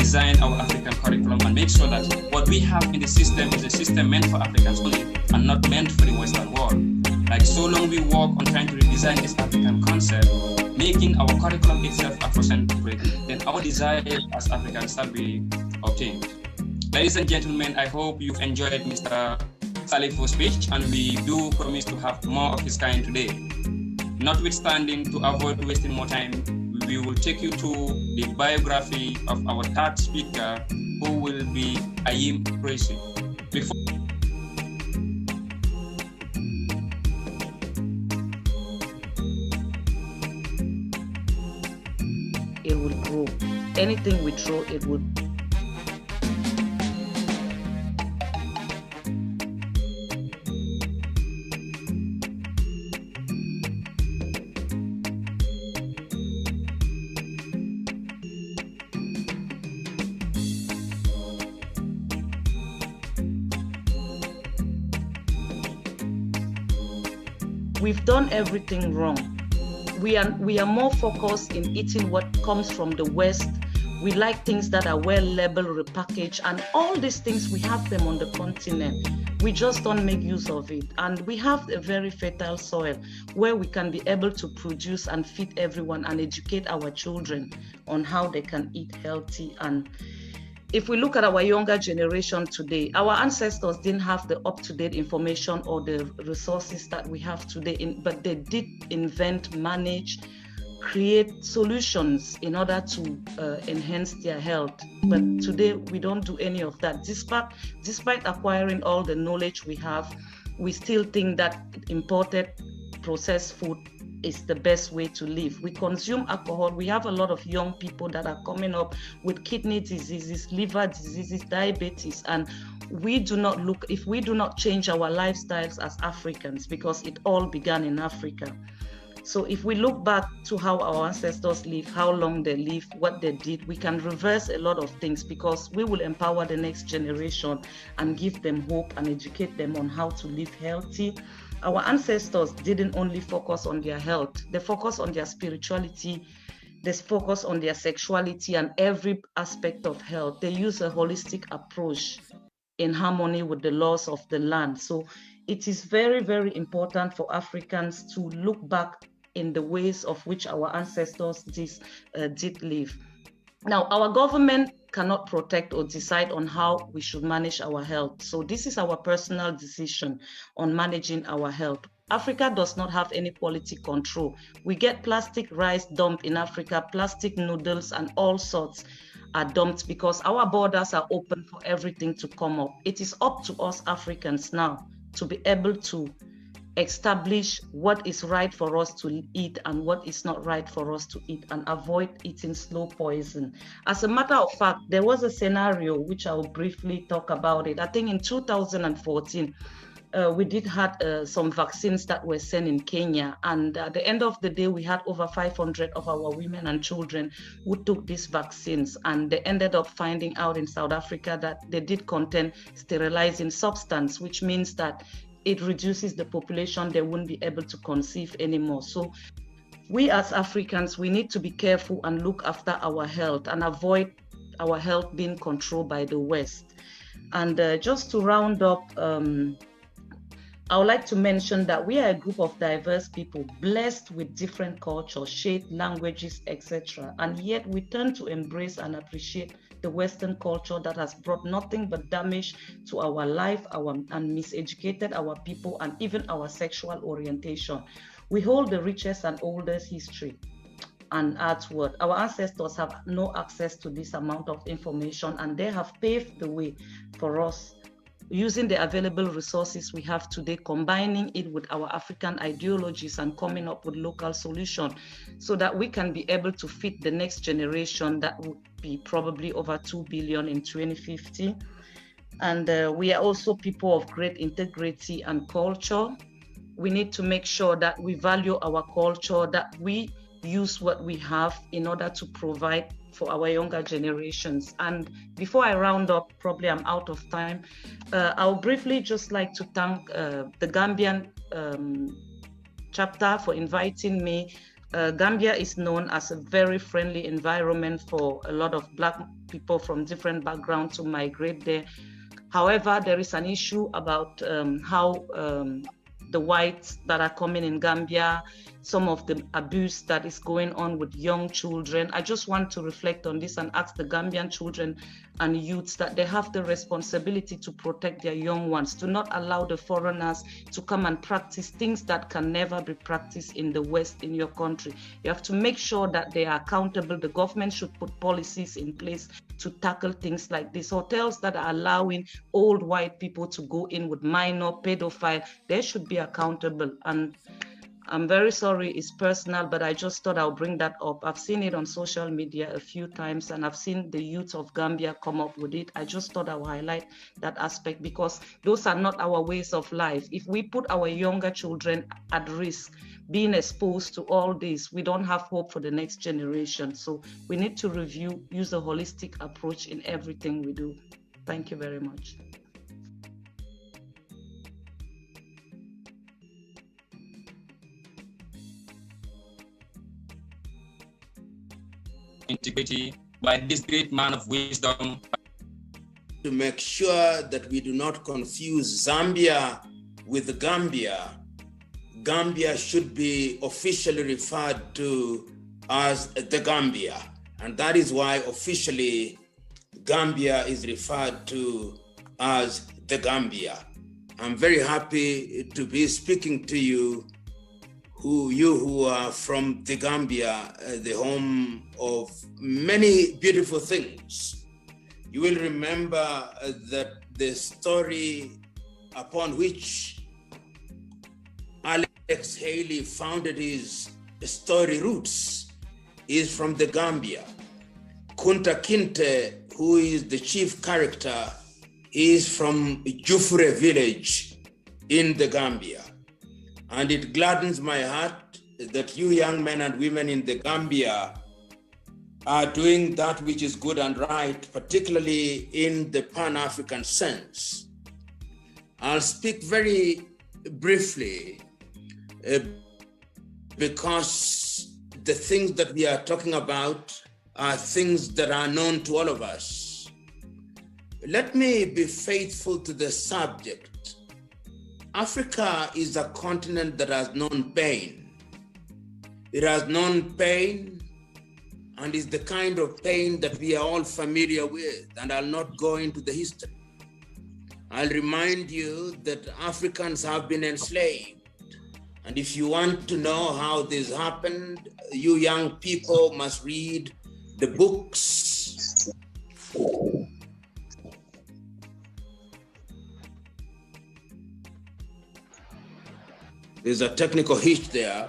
redesign our African curriculum and make sure that what we have in the system is a system meant for Africans only and not meant for the Western world. Like, so long we work on trying to redesign this African concept, making our curriculum itself Afrocentric, then our desires as Africans shall be obtained. Ladies and gentlemen, I hope you've enjoyed Mr. Salifu's speech, and we do promise to have more of his kind today. Notwithstanding, to avoid wasting more time, we will take you to the biography of our third speaker, who will be Ayim Tracy. It would grow. Anything we throw, it would. We've done everything wrong. We are more focused in eating what comes from the West. We like things that are well labeled, repackaged, and all these things, we have them on the continent. We just don't make use of it. And we have a very fertile soil where we can be able to produce and feed everyone and educate our children on how they can eat healthy. And if we look at our younger generation today, our ancestors didn't have the up-to-date information or the resources that we have today, but they did invent, manage, create solutions in order to enhance their health. But today we don't do any of that. Despite acquiring all the knowledge we have, we still think that imported processed food is the best way to live. We consume alcohol. We have a lot of young people that are coming up with kidney diseases, liver diseases, diabetes, and we do not look, if we do not change our lifestyles as Africans, because it all began in Africa. So if we look back to how our ancestors lived, how long they lived, what they did, we can reverse a lot of things, because we will empower the next generation and give them hope and educate them on how to live healthy. Our ancestors didn't only focus on their health, they focused on their spirituality, they focused on their sexuality and every aspect of health. They use a holistic approach in harmony with the laws of the land. So it is very, very important for Africans to look back in the ways of which our ancestors did live. Now, our government cannot protect or decide on how we should manage our health. So this is our personal decision on managing our health. Africa does not have any quality control. We get plastic rice dumped in Africa, plastic noodles and all sorts are dumped because our borders are open for everything to come up. It is up to us Africans now to be able to establish what is right for us to eat and what is not right for us to eat, and avoid eating slow poison. As a matter of fact, there was a scenario which I will briefly talk about it. I think in 2014, we did have some vaccines that were sent in Kenya, and at the end of the day, we had over 500 of our women and children who took these vaccines, and they ended up finding out in South Africa that they did contain sterilizing substance, which means that it reduces the population, they won't be able to conceive anymore. So we as Africans, we need to be careful and look after our health and avoid our health being controlled by the West. And just to round up, I would like to mention that we are a group of diverse people blessed with different cultures, shapes, languages, etc. And yet we tend to embrace and appreciate the Western culture that has brought nothing but damage to our life, and miseducated our people, and even our sexual orientation. We hold the richest and oldest history and artwork. Our ancestors have no access to this amount of information, and they have paved the way for us using the available resources we have today, combining it with our African ideologies and coming up with local solutions so that we can be able to feed the next generation that would be probably over 2 billion in 2050. And we are also people of great integrity and culture. We need to make sure that we value our culture, that we use what we have in order to provide for our younger generations. And before I round up, probably I'm out of time, I'll briefly just like to thank the Gambian chapter for inviting me Gambia is known as a very friendly environment for a lot of Black people from different backgrounds to migrate there. However, there is an issue about how the whites that are coming in Gambia, some of the abuse that is going on with young children. I just want to reflect on this and ask the Gambian children and youths that they have the responsibility to protect their young ones, to not allow the foreigners to come and practice things that can never be practiced in the West in your country. You have to make sure that they are accountable. The government should put policies in place to tackle things like this. Hotels that are allowing old white people to go in with minor pedophile, they should be accountable. And I'm very sorry, it's personal, but I just thought I'll bring that up. I've seen it on social media a few times, and I've seen the youth of Gambia come up with it. I just thought I'll highlight that aspect because those are not our ways of life. If we put our younger children at risk, being exposed to all this, we don't have hope for the next generation. So we need to review, use a holistic approach in everything we do. Thank you very much. Integrity by this great man of wisdom. To make sure that we do not confuse Zambia with Gambia, Gambia should be officially referred to as the Gambia. And that is why officially Gambia is referred to as the Gambia. I'm very happy to be speaking to you who are from the Gambia, the home of many beautiful things. You will remember that the story upon which Alex Haley founded his story roots is from the Gambia. Kunta Kinte, who is the chief character, is from Jufure village in the Gambia. And it gladdens my heart that you young men and women in the Gambia are doing that which is good and right, particularly in the Pan-African sense. I'll speak very briefly because the things that we are talking about are things that are known to all of us. Let me be faithful to the subject. Africa is a continent that has known pain. It has known pain and is the kind of pain that we are all familiar with, and I'll not go into the history. I'll remind you that Africans have been enslaved. And if you want to know how this happened, you young people must read the books. There's a technical hitch there.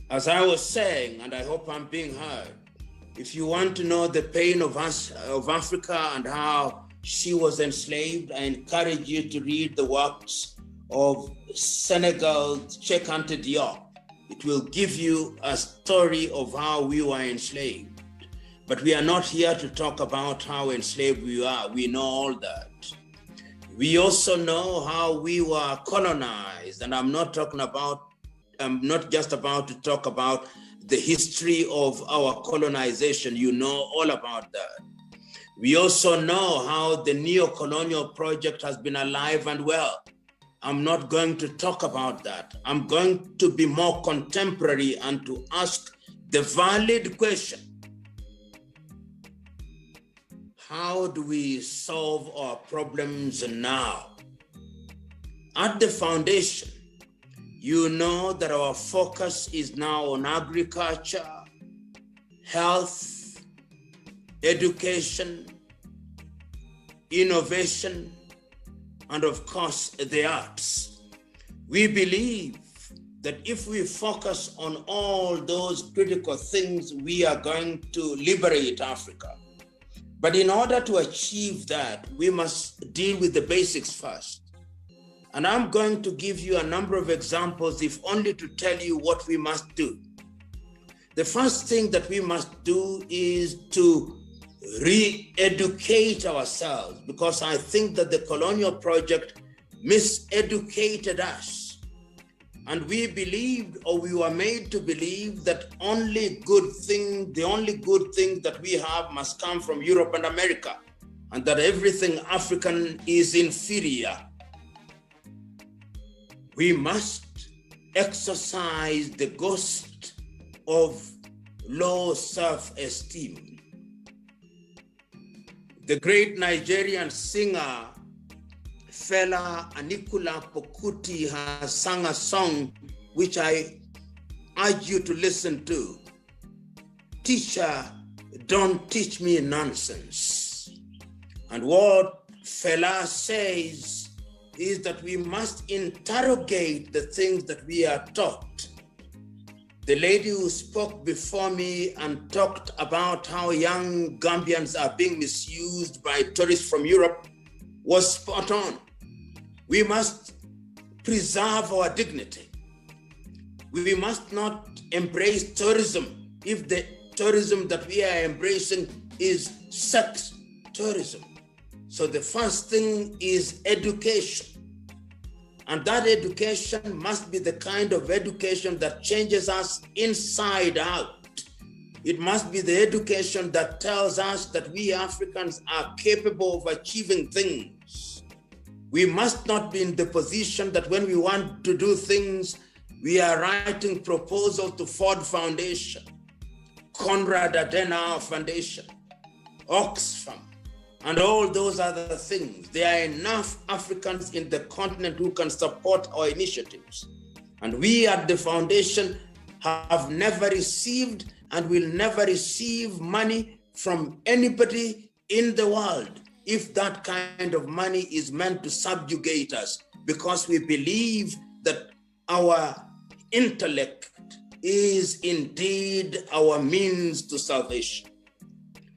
As I was saying, and I hope I'm being heard, if you want to know the pain of Africa and how she was enslaved, I encourage you to read the works of Senegal's Cheikh Anta Diop. It will give you a story of how we were enslaved. But we are not here to talk about how enslaved we are. We know all that. We also know how we were colonized, and I'm not just about to talk about the history of our colonization. You know all about that. We also know how the neo-colonial project has been alive and well. I'm not going to talk about that. I'm going to be more contemporary and to ask the valid question: how do we solve our problems now? At the foundation, you know that our focus is now on agriculture, health, education, innovation, and of course, the arts. We believe that if we focus on all those critical things, we are going to liberate Africa. But in order to achieve that, we must deal with the basics first. And I'm going to give you a number of examples, if only to tell you what we must do. The first thing that we must do is to re-educate ourselves, because I think that the colonial project miseducated us. And we believed, or we were made to believe, that the only good thing that we have must come from Europe and America, and that everything African is inferior. We must exercise the ghost of low self-esteem. The great Nigerian singer Fela Anikula Pokuti has sung a song which I urge you to listen to. Teacher, don't teach me nonsense. And what Fela says is that we must interrogate the things that we are taught. The lady who spoke before me and talked about how young Gambians are being misused by tourists from Europe was spot on. We must preserve our dignity. We must not embrace tourism if the tourism that we are embracing is sex tourism. So the first thing is education. And that education must be the kind of education that changes us inside out. It must be the education that tells us that we Africans are capable of achieving things. We must not be in the position that when we want to do things, we are writing proposals to Ford Foundation, Konrad Adenauer Foundation, Oxfam, and all those other things. There are enough Africans in the continent who can support our initiatives. And we at the foundation have never received and will never receive money from anybody in the world if that kind of money is meant to subjugate us, because we believe that our intellect is indeed our means to salvation.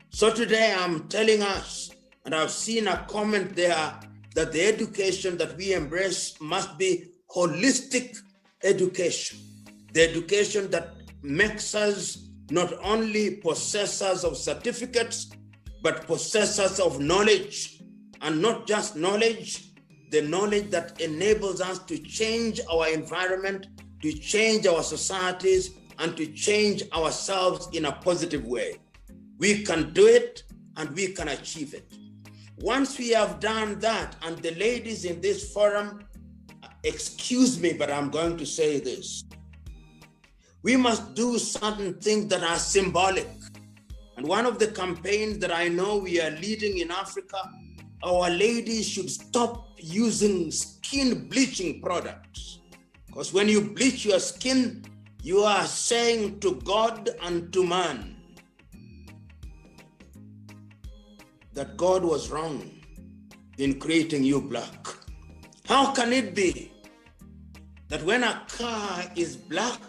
So today I'm telling us, and I've seen a comment there, that the education that we embrace must be holistic education. The education that makes us not only possessors of certificates, but possessors of knowledge, and not just knowledge, the knowledge that enables us to change our environment, to change our societies, and to change ourselves in a positive way. We can do it and we can achieve it. Once we have done that, and the ladies in this forum, excuse me, but I'm going to say this. We must do certain things that are symbolic. And one of the campaigns that I know we are leading in Africa, our ladies should stop using skin bleaching products. Because when you bleach your skin, you are saying to God and to man that God was wrong in creating you black. How can it be that when a car is black,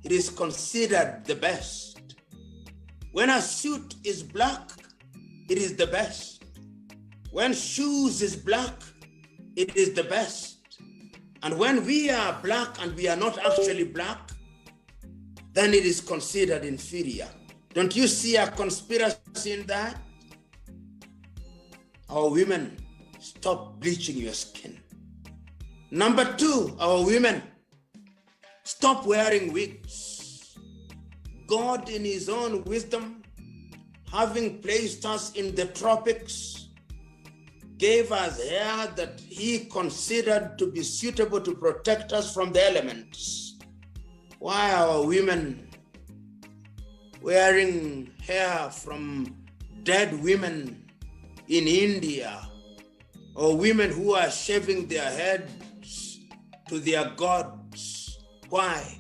it is considered the best? When a suit is black, it is the best. When shoes is black, it is the best. And when we are black and we are not actually black, then it is considered inferior. Don't you see a conspiracy in that? Our women, stop bleaching your skin. Number two, our women, stop wearing wigs. God, in his own wisdom, having placed us in the tropics, gave us hair that he considered to be suitable to protect us from the elements. Why are women wearing hair from dead women in India, or women who are shaving their heads to their gods? Why?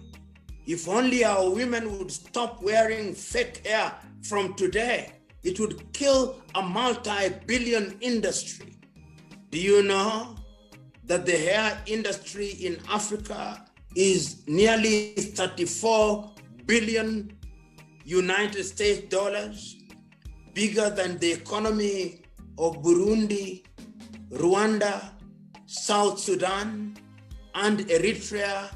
If only our women would stop wearing fake hair from today, it would kill a multi-billion industry. Do you know that the hair industry in Africa is nearly 34 billion United States dollars, bigger than the economy of Burundi, Rwanda, South Sudan, and Eritrea,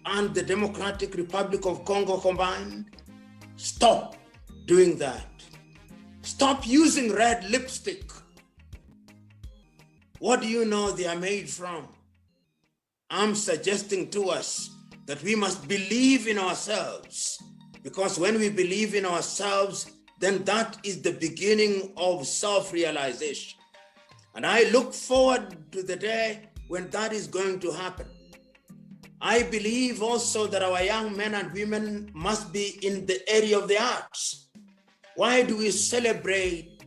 and the Democratic Republic of Congo combined? Stop doing that. Stop using red lipstick. What do you know they are made from? I'm suggesting to us that we must believe in ourselves, because when we believe in ourselves, then that is the beginning of self-realization. And I look forward to the day when that is going to happen. I believe also that our young men and women must be in the area of the arts. Why do we celebrate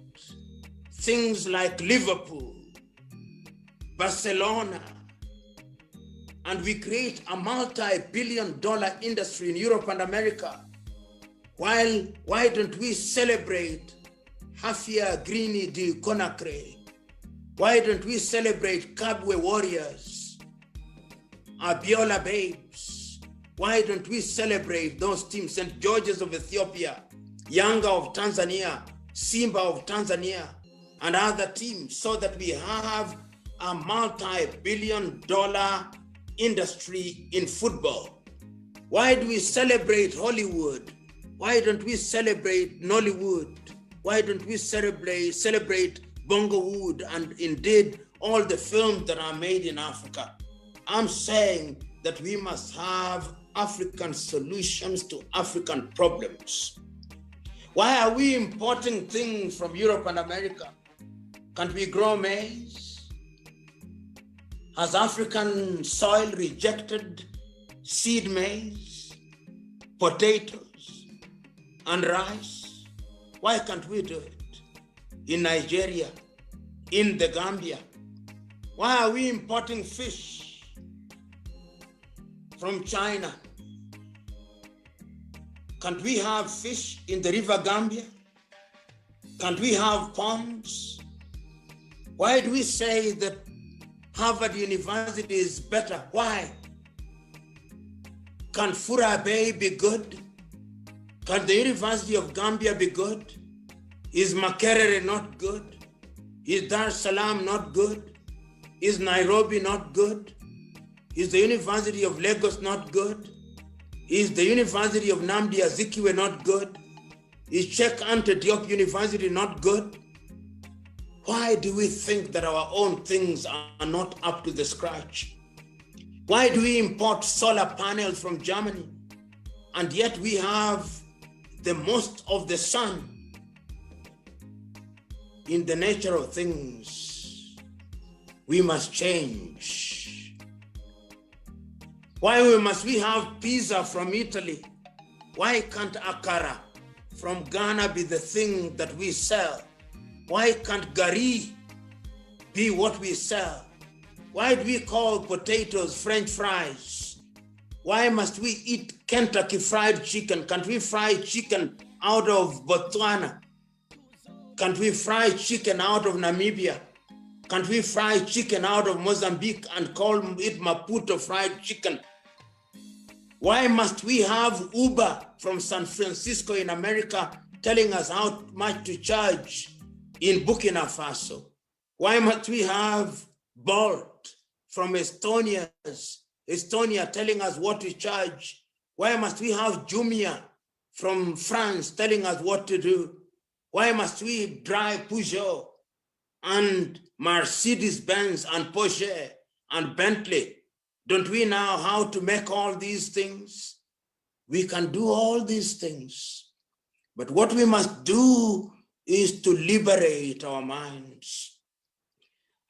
things like Liverpool, Barcelona, and we create a multi-billion-dollar industry in Europe and America? Why don't we celebrate Hafia Greeny de Conakry? Why don't we celebrate Kabwe Warriors, Abiola Babes? Why don't we celebrate those teams, St. George's of Ethiopia, Yanga of Tanzania, Simba of Tanzania, and other teams, so that we have a multi-billion-dollar industry in football? Why do we celebrate Hollywood? Why don't we celebrate Nollywood? Why don't we celebrate Bongowood and indeed all the films that are made in Africa? I'm saying that we must have African solutions to African problems. Why are we importing things from Europe and America? Can't we grow maize? Has African soil rejected seed maize, potatoes, and rice? Why can't we do it? In Nigeria, in the Gambia? Why are we importing fish from China? Can't we have fish in the river Gambia? Can't we have ponds? Why do we say that Harvard University is better? Why? Can Fura Bay be good? Can the University of Gambia be good? Is Makerere not good? Is Dar es Salaam not good? Is Nairobi not good? Is the University of Lagos not good? Is the University of Nnamdi Azikiwe not good? Is Cheikh Anta Diop University not good? Why do we think that our own things are not up to the scratch? Why do we import solar panels from Germany, and yet we have the most of the sun? In the nature of things, we must change. Why must we have pizza from Italy? Why can't akara from Ghana be the thing that we sell? Why can't gari be what we sell? Why do we call potatoes French fries? Why must we eat Kentucky fried chicken? Can't we fry chicken out of Botswana? Can't we fry chicken out of Namibia? Can't we fry chicken out of Mozambique and call it Maputo fried chicken? Why must we have Uber from San Francisco in America telling us how much to charge in Burkina Faso? Why must we have Bolt from Estonia telling us what to charge? Why must we have Jumia from France telling us what to do? Why must we drive Peugeot and Mercedes-Benz and Porsche and Bentley? Don't we know how to make all these things? We can do all these things. But what we must do is to liberate our minds.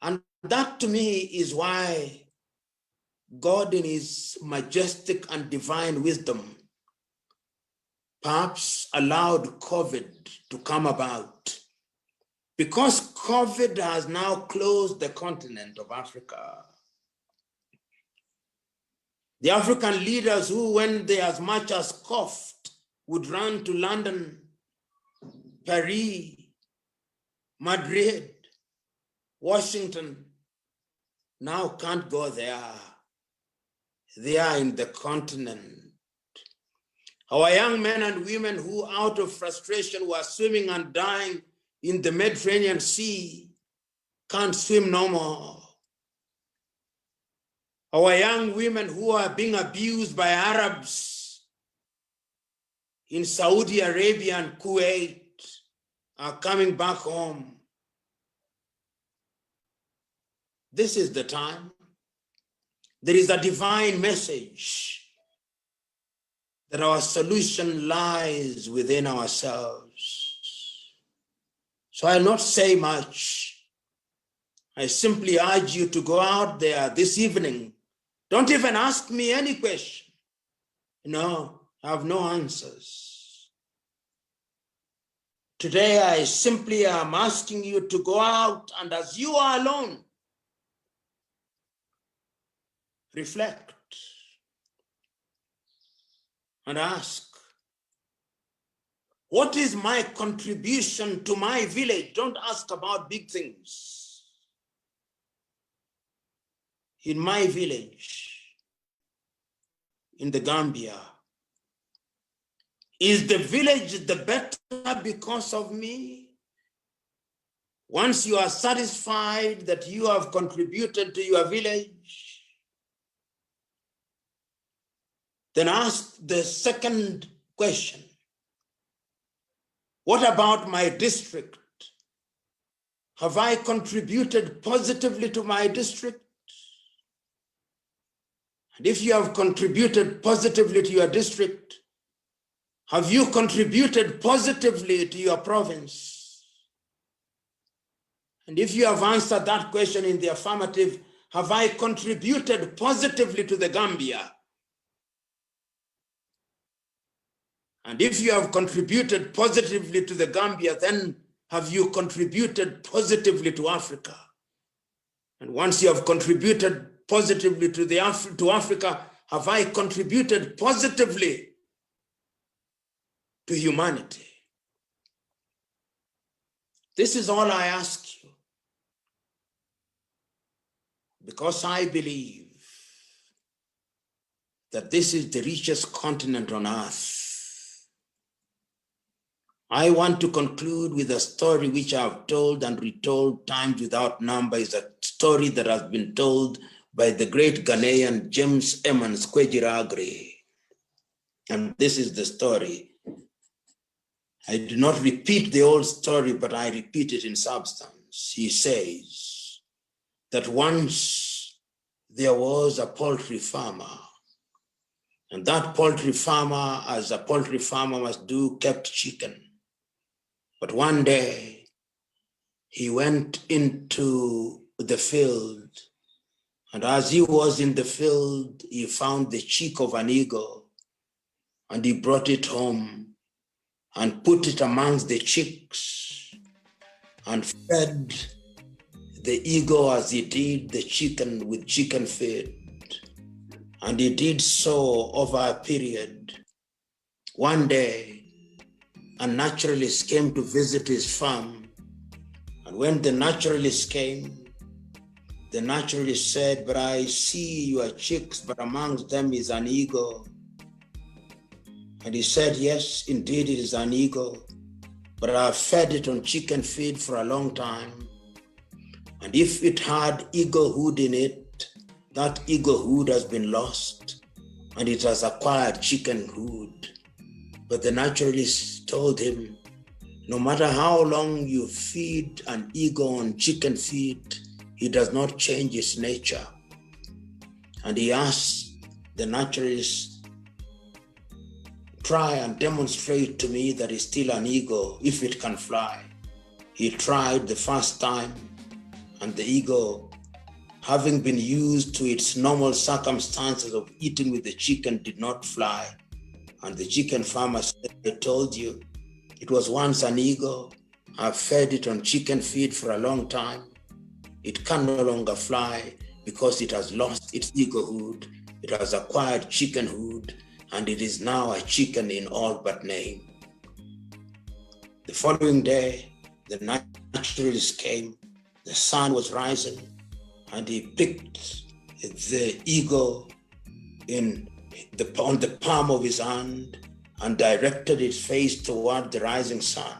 And that to me is why God in his majestic and divine wisdom perhaps allowed COVID to come about, because COVID has now closed the continent of Africa. The African leaders who, when they as much as coughed, would run to London, Paris, Madrid, Washington, now can't go there. They are in the continent. Our young men and women who, out of frustration, were swimming and dying in the Mediterranean Sea can't swim no more. Our young women who are being abused by Arabs in Saudi Arabia and Kuwait are coming back home. This is the time. There is a divine message that our solution lies within ourselves. So I'll not say much. I simply urge you to go out there this evening. Don't even ask me any question. No, I have no answers. Today, I simply am asking you to go out and as you are alone, reflect and ask, what is my contribution to my village? Don't ask about big things. In my village, in the Gambia, is the village the better because of me? Once you are satisfied that you have contributed to your village, then ask the second question. What about my district? Have I contributed positively to my district? And if you have contributed positively to your district, have you contributed positively to your province? And if you have answered that question in the affirmative, have I contributed positively to the Gambia? And if you have contributed positively to the Gambia, then have you contributed positively to Africa? And once you have contributed positively to Africa, have I contributed positively to humanity? This is all I ask you, because I believe that this is the richest continent on earth. I want to conclude with a story which I have told and retold times without number. It's a story that has been told by the great Ghanaian James Emmons Kwejiragre. And this is the story. I do not repeat the old story, but I repeat it in substance. He says that once there was a poultry farmer, and that poultry farmer, as a poultry farmer must do, kept chicken. But one day, he went into the field, and as he was in the field, he found the chick of an eagle, and he brought it home and put it amongst the chicks and fed the eagle as he did the chicken with chicken feed. And he did so over a period. One day, a naturalist came to visit his farm. And when the naturalist came, the naturalist said, "But I see your chicks, but amongst them is an eagle." And he said, "Yes, indeed it is an eagle, but I've fed it on chicken feed for a long time. And if it had eaglehood in it, that eaglehood has been lost, and it has acquired chickenhood." But the naturalist told him, no matter how long you feed an eagle on chicken feed, it does not change its nature. And he asked the naturalist, "Try and demonstrate to me that it's still an eagle if it can fly." He tried the first time, and the eagle, having been used to its normal circumstances of eating with the chicken, did not fly. And the chicken farmer said, "I told you, it was once an eagle. I've fed it on chicken feed for a long time. It can no longer fly because it has lost its eaglehood. It has acquired chickenhood, and it is now a chicken in all but name." The following day, the naturalist came. The sun was rising, and he picked the eagle on the palm of his hand and directed its face toward the rising sun.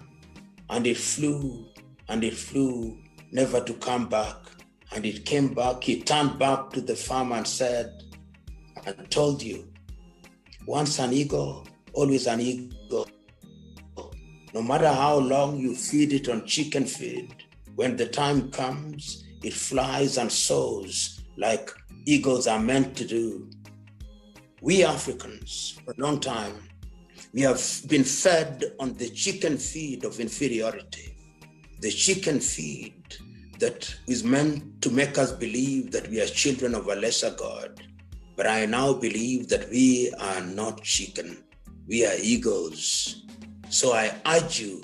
And it flew, never to come back. And it came back. He turned back to the farmer and said, "I told you, once an eagle, always an eagle. No matter how long you feed it on chicken feed, when the time comes, it flies and soars like eagles are meant to do. We Africans, for a long time, we have been fed on the chicken feed of inferiority, the chicken feed that is meant to make us believe that we are children of a lesser God. But I now believe that we are not chicken, we are eagles. So I urge you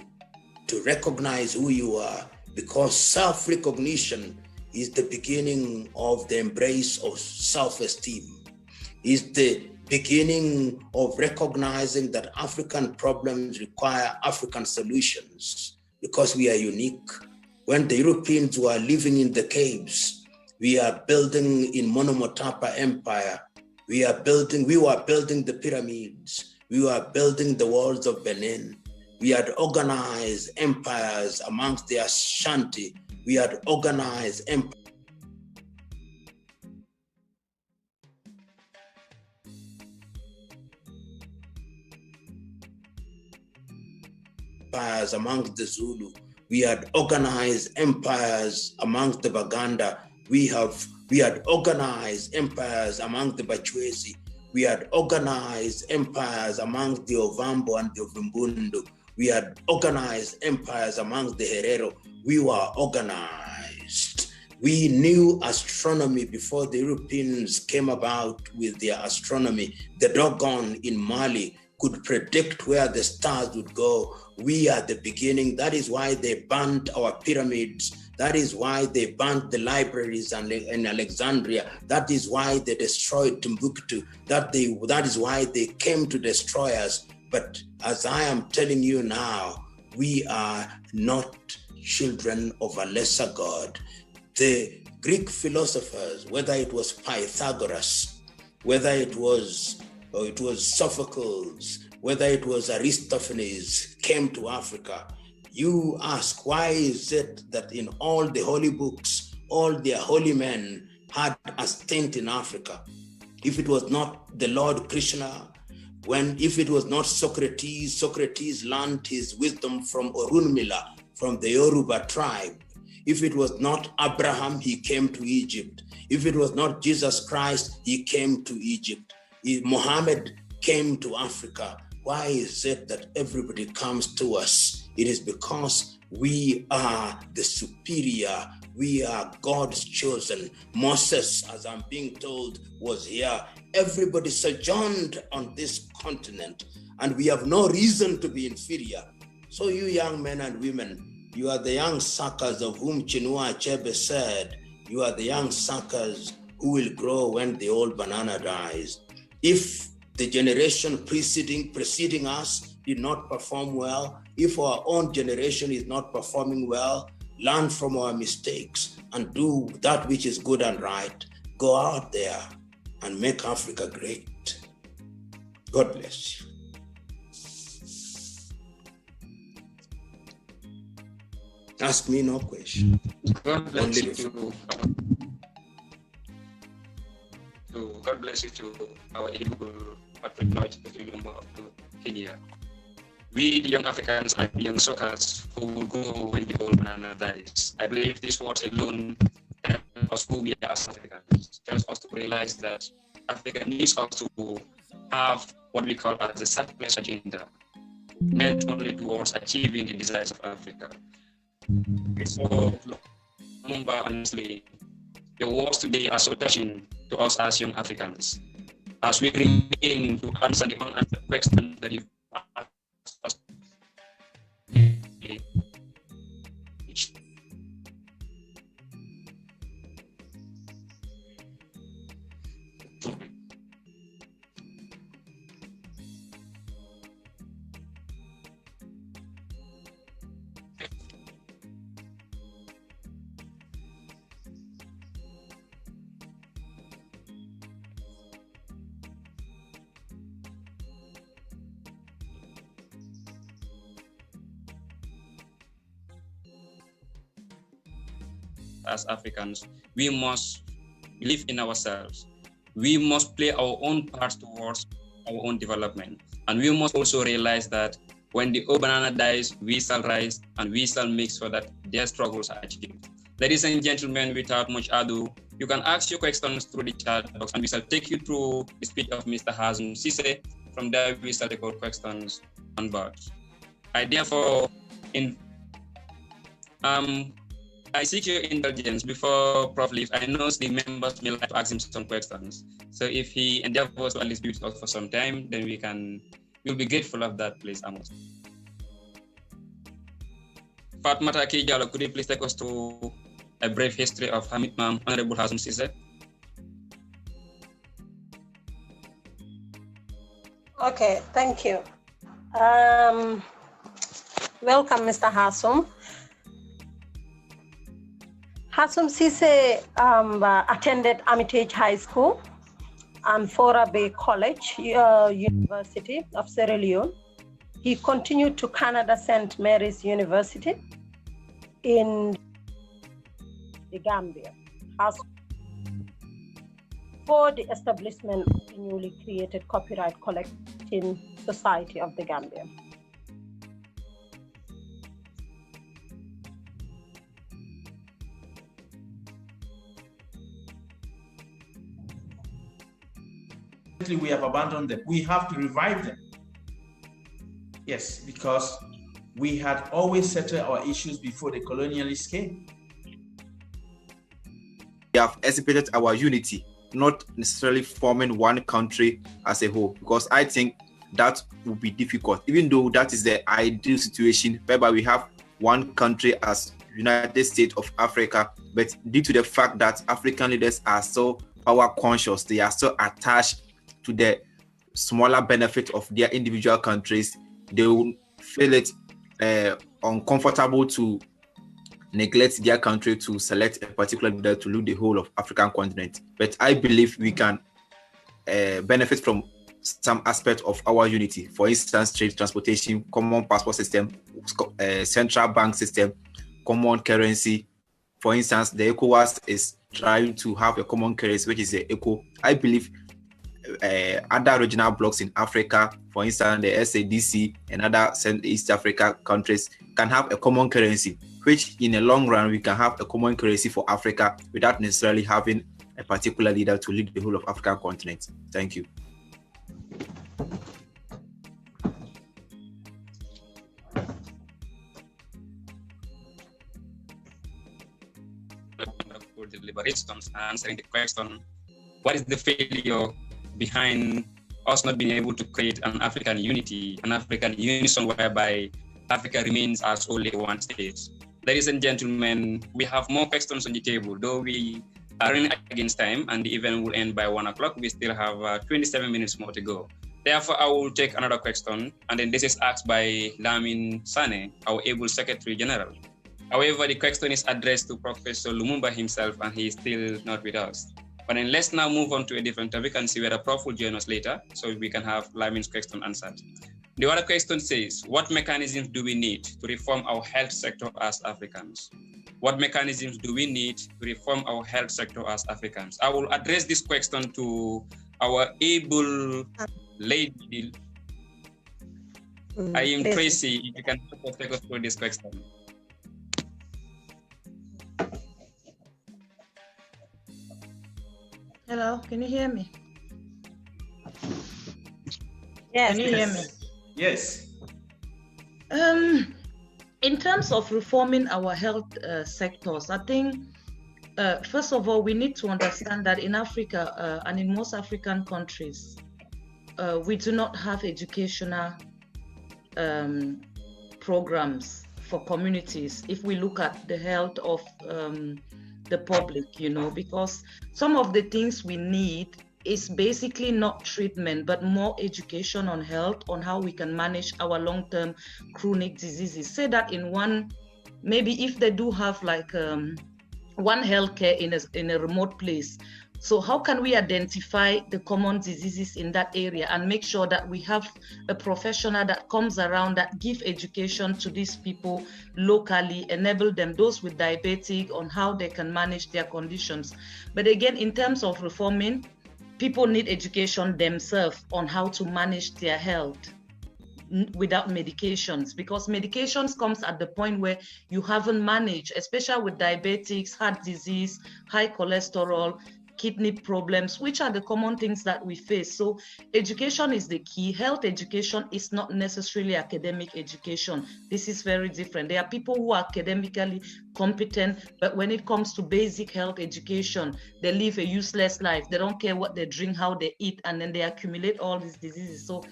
to recognize who you are, because self-recognition is the beginning of the embrace of self-esteem, is the beginning of recognizing that African problems require African solutions, because we are unique. When the Europeans were living in the caves, we are building in Monomotapa Empire. We were building the pyramids. We were building the walls of Benin. We had organized empires amongst the Ashanti. We had organized empires amongst the Zulu. We had organized empires amongst the Baganda. We had organized empires amongst the Bachwezi. We had organized empires amongst the Ovambo and the Ovimbundu. We had organized empires amongst the Herero. We were organized. We knew astronomy before the Europeans came about with their astronomy. The Dogon in Mali could predict where the stars would go. We are the beginning. That is why they burnt our pyramids. That is why they burnt the libraries in Alexandria. That is why they destroyed Timbuktu. That is why they came to destroy us. But as I am telling you now, we are not children of a lesser God. The Greek philosophers, whether it was Pythagoras, whether it was Sophocles, whether it was Aristophanes, came to Africa. You ask, why is it that in all the holy books, all their holy men had a stint in Africa? If it was not the Lord Krishna, if it was not Socrates, Socrates learned his wisdom from Orunmila, from the Yoruba tribe. If it was not Abraham, he came to Egypt. If it was not Jesus Christ, he came to Egypt. Muhammad came to Africa. Why is it that everybody comes to us? It is because we are the superior. We are God's chosen. Moses, as I'm being told, was here. Everybody sojourned on this continent, and we have no reason to be inferior. So you young men and women, you are the young suckers of whom Chinua Achebe said, you are the young suckers who will grow when the old banana dies. If the generation preceding us did not perform well, if our own generation is not performing well, learn from our mistakes and do that which is good and right. Go out there and make Africa great. God bless you. Ask me no question. God bless you too. God bless you to our able patriotic of Kenya. We, the young Africans and the young suckers who will go when the old banana dies. I believe this word alone tells us who we are as Africans. Tells us to realize that Africa needs us to have what we call as the selfless agenda, meant only towards achieving the desires of Africa. So, honestly, the words today are so touching to us as young Africans, as we remain to answer the unanswered question that you asked us. As Africans, we must believe in ourselves. We must play our own part towards our own development. And we must also realize that when the old banana dies, we shall rise and we shall make sure that their struggles are achieved. Ladies and gentlemen, without much ado, You can ask your questions through the chat box, and we shall take you through the speech of Mr. Hazum Sise. From there, we shall take our questions on board. I therefore, I seek your indulgence before Prof leaves. I know the members may like to ask him some questions. So if he endeavors to at least be with us for some time, then we'll be grateful of that, please, Amos. Fatmata Kijalo, could you please take us to a brief history of Hamid Mam, Honorable Hazum Sise? Okay, thank you. Welcome, Mr. Hazum. Hazum Sise attended Armitage High School and Fora Bay College, University of Sierra Leone. He continued to Canada St. Mary's University in the Gambia. For the establishment of the newly created Copyright Collecting Society of the Gambia. We have abandoned them. We have to revive them. Yes, because we had always settled our issues before the colonialists came. We have anticipated our unity, not necessarily forming one country as a whole, because I think that would be difficult, even though that is the ideal situation whereby we have one country as United States of Africa, but due to the fact that African leaders are so power conscious, they are so attached to the smaller benefit of their individual countries, they will feel it uncomfortable to neglect their country to select a particular leader to lead the whole of African continent. But I believe we can benefit from some aspect of our unity. For instance, trade, transportation, common passport system, central bank system, common currency. For instance, the ECOWAS is trying to have a common currency, which is the ECO. I believe other regional blocks in Africa, for instance, the SADC and other East Africa countries can have a common currency, which in the long run, we can have a common currency for Africa without necessarily having a particular leader to lead the whole of African continent. Thank you. For the Liberations, answering the question, what is the failure behind us not being able to create an African unity, an African unison whereby Africa remains as only one state? Ladies and gentlemen, we have more questions on the table. Though we are running against time and the event will end by 1 o'clock, we still have 27 minutes more to go. Therefore, I will take another question, and then this is asked by Lamin Sane, our able Secretary General. However, the question is addressed to Professor Lumumba himself, and he is still not with us. But then let's now move on to a different topic and see whether Prof will join us later so we can have Lamin's question answered. The other question says, what mechanisms do we need to reform our health sector as Africans? What mechanisms do we need to reform our health sector as Africans? I will address this question to our able lady. I am Tracy, if you can take us through this question. Hello, can you hear me? Yes. Can you hear me? Yes. In terms of reforming our health sectors, I think, first of all, we need to understand that in Africa and in most African countries, we do not have educational programs for communities. If we look at the health of the public, you know, because some of the things we need is basically not treatment, but more education on health, on how we can manage our long-term chronic diseases. Say that in one, maybe if they do have like one healthcare in a remote place, so how can we identify the common diseases in that area and make sure that we have a professional that comes around that give education to these people locally, enable them, those with diabetic, on how they can manage their conditions. But again, in terms of reforming, people need education themselves on how to manage their health. without medications, because medications comes at the point where you haven't managed, especially with diabetics, heart disease, high cholesterol, kidney problems, which are the common things that we face. So education is the key. Health education is not necessarily academic education. This is very different. There are people who are academically competent, but when it comes to basic health education, they live a useless life. They don't care what they drink, how they eat, and then they accumulate all these diseases. So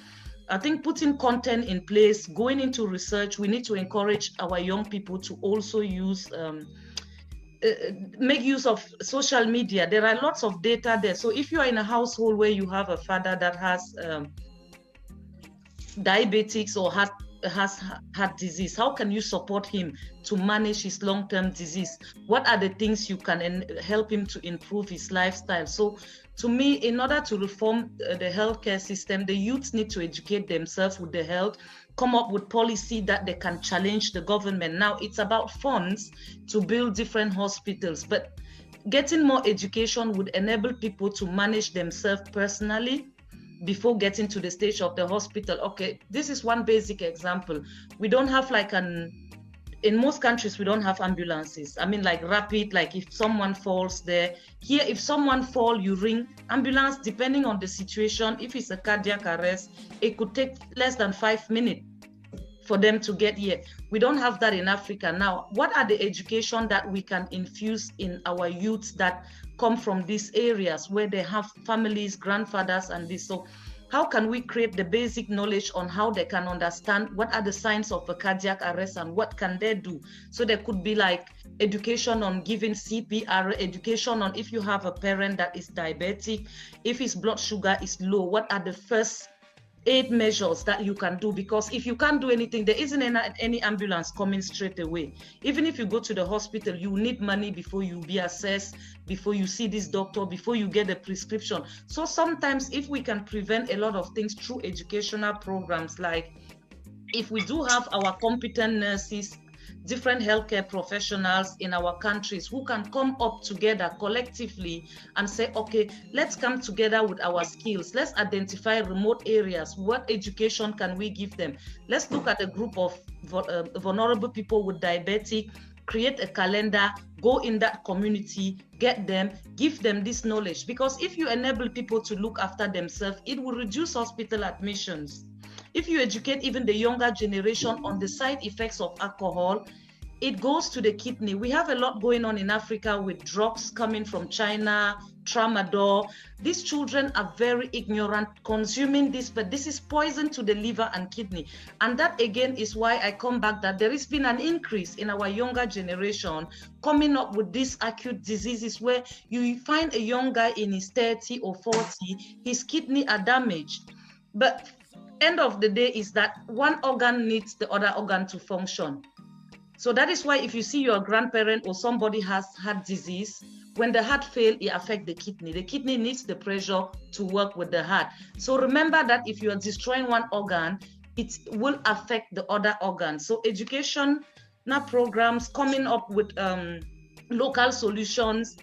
I think putting content in place, going into research, we need to encourage our young people to also use make use of social media. There are lots of data there. So if you are in a household where you have a father that has diabetics or has heart disease, how can you support him to manage his long-term disease? What are the things you can help him to improve his lifestyle? So to me, in order to reform the healthcare system, the youths need to educate themselves with the health, come up with policy that they can challenge the government. Now it's about funds to build different hospitals, but getting more education would enable people to manage themselves personally before getting to the stage of the hospital. Okay, this is one basic example. We don't have in most countries, we don't have ambulances. I mean, like rapid, like if someone falls there. Here, if someone falls, you ring ambulance, depending on the situation. If it's a cardiac arrest, it could take less than 5 minutes for them to get here. We don't have that in Africa. Now, what are the education that we can infuse in our youths that come from these areas where they have families, grandfathers, and this? So how can we create the basic knowledge on how they can understand what are the signs of a cardiac arrest and what can they do? So there could be like education on giving CPR, education on if you have a parent that is diabetic, if his blood sugar is low, what are the first aid measures that you can do? Because if you can't do anything, there isn't any ambulance coming straight away. Even if you go to the hospital, you need money before you be assessed, before you see this doctor, before you get a prescription. So sometimes if we can prevent a lot of things through educational programs, like if we do have our competent nurses, different healthcare professionals in our countries who can come up together collectively and say, okay, let's come together with our skills. Let's identify remote areas. What education can we give them? Let's look at a group of vulnerable people with diabetic, create a calendar, go in that community, get them, give them this knowledge. Because if you enable people to look after themselves, it will reduce hospital admissions. If you educate even the younger generation on the side effects of alcohol, it goes to the kidney. We have a lot going on in Africa with drugs coming from China, tramadol. These children are very ignorant consuming this, but this is poison to the liver and kidney. And that again is why I come back that there has been an increase in our younger generation coming up with these acute diseases where you find a young guy in his 30 or 40, his kidney are damaged. But end of the day is that one organ needs the other organ to function. So that is why if you see your grandparent or somebody has heart disease, when the heart fails, it affects the kidney. The kidney needs the pressure to work with the heart. So remember that if you are destroying one organ, it will affect the other organ. So education, now programs coming up with local solutions,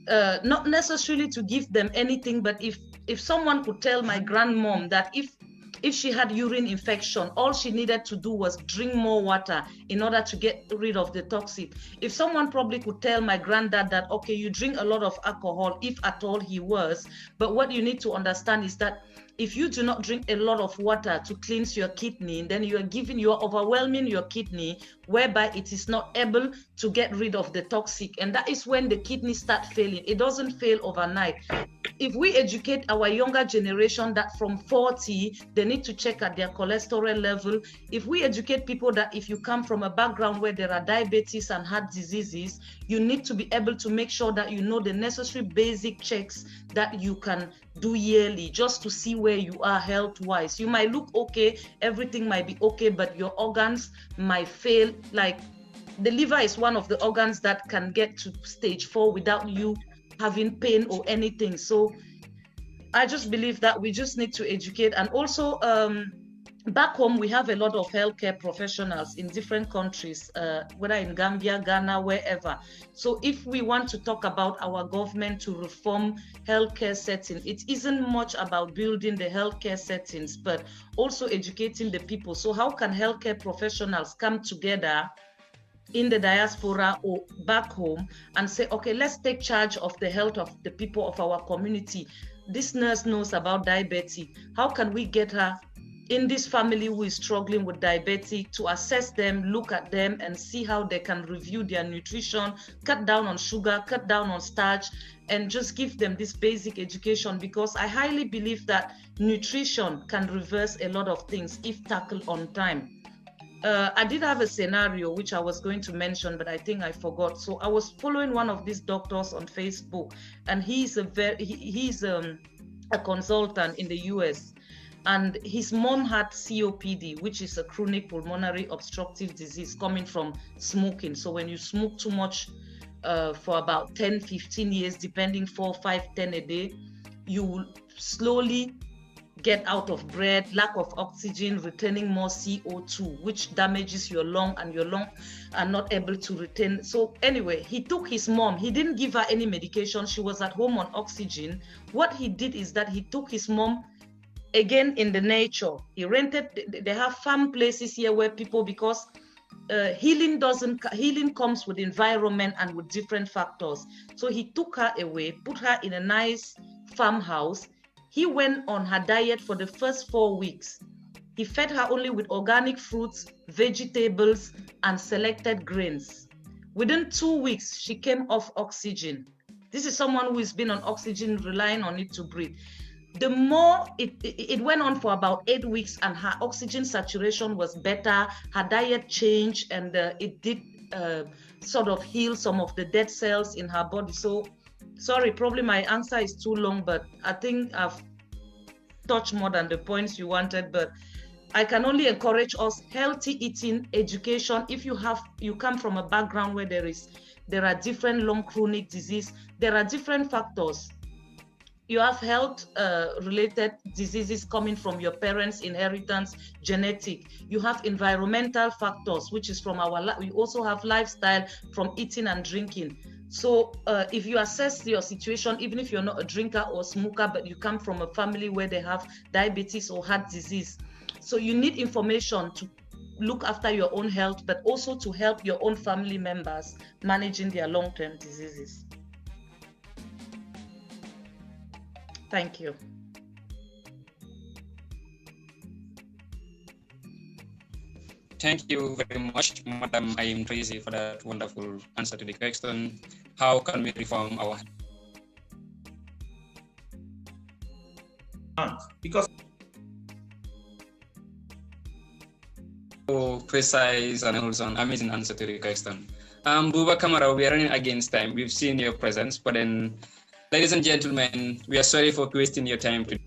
not necessarily to give them anything, but if someone could tell my grandmom that if she had urine infection, all she needed to do was drink more water in order to get rid of the toxic. If someone probably could tell my granddad that, okay, you drink a lot of alcohol, if at all he was, but what you need to understand is that if you do not drink a lot of water to cleanse your kidney, then you are overwhelming your kidney, whereby it is not able to get rid of the toxic. And that is when the kidney start failing. It doesn't fail overnight. If we educate our younger generation that from 40, they need to check at their cholesterol level. If we educate people that if you come from a background where there are diabetes and heart diseases, you need to be able to make sure that you know the necessary basic checks that you can do yearly just to see where you are health-wise. You might look okay, everything might be okay, but your organs might fail. Like the liver is one of the organs that can get to stage 4 without you having pain or anything. So I just believe that we just need to educate. And also back home, we have a lot of healthcare professionals in different countries, whether in Gambia, Ghana, wherever. So if we want to talk about our government to reform healthcare settings, it isn't much about building the healthcare settings, but also educating the people. So how can healthcare professionals come together in the diaspora or back home and say, okay, let's take charge of the health of the people of our community. This nurse knows about diabetes. How can we get her in this family who is struggling with diabetes to assess them, look at them and see how they can review their nutrition, cut down on sugar, cut down on starch, and just give them this basic education, because I highly believe that nutrition can reverse a lot of things if tackled on time. I did have a scenario which I was going to mention, but I think I forgot. So I was following one of these doctors on Facebook, and he's a consultant in the US. And his mom had COPD, which is a chronic pulmonary obstructive disease coming from smoking. So when you smoke too much for about 10, 15 years, depending 4, 5, 10 a day, you will slowly get out of breath, lack of oxygen, retaining more CO2, which damages your lung, and your lung are not able to retain. So anyway, he took his mom. He didn't give her any medication. She was at home on oxygen. What he did is that he took his mom again in the nature. He rented, they have farm places here where people, because healing comes with environment and with different factors. So he took her away, put her in a nice farmhouse. He went on her diet for the first 4 weeks. He fed her only with organic fruits, vegetables, and selected grains. Within 2 weeks, she came off oxygen. This is someone who has been on oxygen, relying on it to breathe. The more it went on for about 8 weeks, and her oxygen saturation was better, her diet changed, and it did sort of heal some of the dead cells in her body. So, sorry, probably my answer is too long, but I think I've touched more than the points you wanted. But I can only encourage us: healthy eating, education. If you come from a background where there are different long chronic disease, there are different factors. You have health related diseases coming from your parents' inheritance, genetic. You have environmental factors, which is from we also have lifestyle from eating and drinking. So if you assess your situation, even if you're not a drinker or smoker, but you come from a family where they have diabetes or heart disease, so you need information to look after your own health, but also to help your own family members managing their long-term diseases. Thank you. Thank you very much, Madam Ayim Tracy, for that wonderful answer to the question. How can we reform our because precise and also an amazing answer to the question. Buba Kamara, we are running against time. We've seen your presence, but then, ladies and gentlemen, we are sorry for wasting your time today.